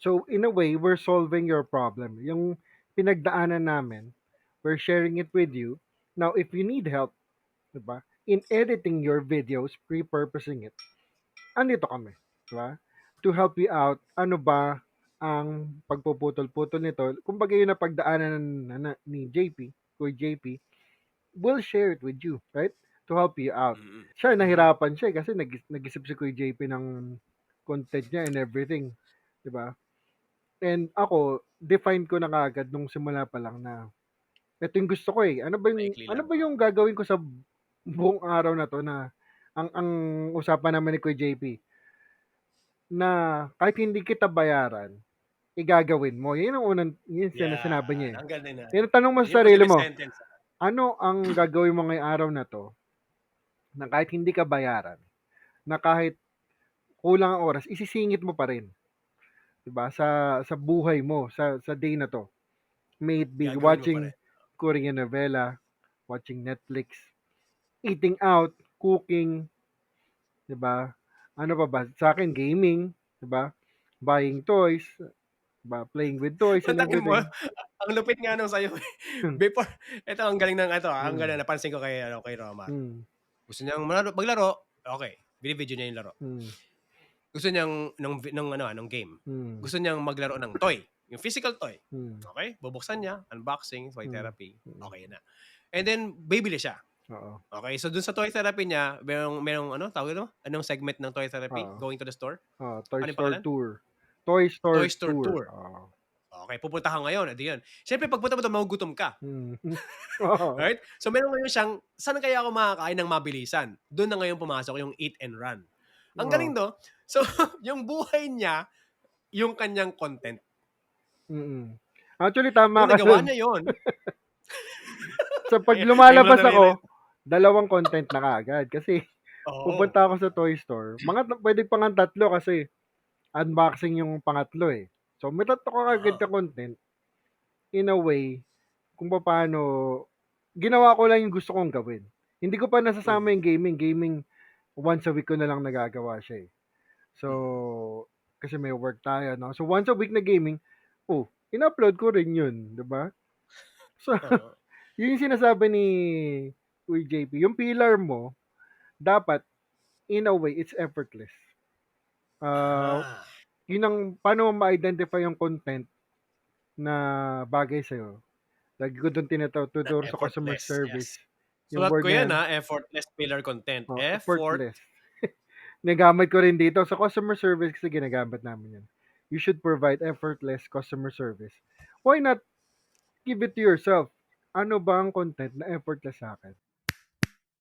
So, in a way, we're solving your problem. Yung pinagdaanan namin, we're sharing it with you. Now, if you need help, diba, in editing your videos, repurposing it, andito kami, diba? To help you out, ano ba ang pagpuputol-putol nito? Kumbaga yun na pagdaanan ni JP, Kuya JP, we'll share it with you, right? To help you out. Mm. Siya, Mhm. nahirapan siya kasi nag-isip si Kuya JP ng content niya and everything, diba? And ako, define ko na kaagad nung simula pa lang na ito yung gusto ko eh. Maikli Ano lang, ba yung gagawin ko sa buong araw na to na ang usapan naman ni Kuya JP na kahit hindi kita bayaran, igagawin mo. Yun ang unang, yun sinabi niya yan, eh. ang ganda na. Yan ang tanong mo Yun sa yung sarili positive mo, sentence, ano ang gagawin mo ngayong araw na to na kahit hindi ka bayaran, na kahit kulang ang oras, isisingit mo pa rin. Diba? Sa buhay mo, sa day na to. May it be gagawin mo pa watching rin. Korean novela, watching Netflix, eating out, cooking, 'di ba? Ano pa ba? Sa akin gaming, 'di ba? Buying toys, 'di ba? Playing with toys and Tangin mo, everything. ang lupit nga nung sa'yo, eh. Hmm. Before ito ang galing ng ito, ang galing Hmm. napansin ko kay ano, kay Romar. Hmm. Gusto niyang maglaro, okey, bini-video niya yung laro. Hmm. Gusto niyang nung ano, nung game, Hmm. gusto niyang maglaro ng toy, yung physical toy. Hmm. Okey, bubuksan niya, unboxing, toy Hmm. therapy, Hmm. okey na. And then bibili siya. Oo. Okey, so dun sa toy therapy niya, merong ano, tawag dito? Anong segment ng toy therapy? Oo. Going to the store? Oo, Toy Ano yung Store pangalan? Tour. Toy Toy Store store Tour. tour. Oo. Okey, pupunta ka ngayon, edi yun. Siyempre pagpunta mo dun magugutom ka, Hmm. Oo. right? So meron ngayon siyang, "Saan kaya ako makakain ng mabilisan?" Dun na ngayon pumasok yung eat and run. Ang galing Oo. 'no? So yung buhay niya, yung kanyang content. Mm. Actually, tama Kung ka nagawa dun. niya yun, Sa 'pag ngayon mo lang lumalabas ako, naririnig. dalawang content na kaagad kasi Oo. pupunta ako sa toy store. Puwede pa ngang 3 kasi unboxing yung pangatlo, eh. So, may 3 ka kaagad Oo. na content in a way kung papaano ginawa ko lang yung gusto kong gawin. Hindi ko pa nasasama Mm. yung gaming. Gaming, once a week ko na lang nagagawa siya, eh. Mm. So, kasi may work tayo 'no. So, once a week na gaming, in-upload ko rin 'yun, 'di ba? So, Oo. yun yung sinasabi ni Kuya JP, yung pillar mo dapat in a way it's effortless. Ah, Ah, yun ang paano mo ma-identify yung content na bagay sa'yo. Lagi ko dun na tuturo sa customer effortless, service. yes. Yung Sulat word ko na yan, yan, effortless pillar content. Effort. effortless. Nagamit ko rin dito. Sa customer service kasi ginagamit namin yan. You should provide effortless customer service. Why not give it to yourself? Ano ba ang content na effortless sa akin?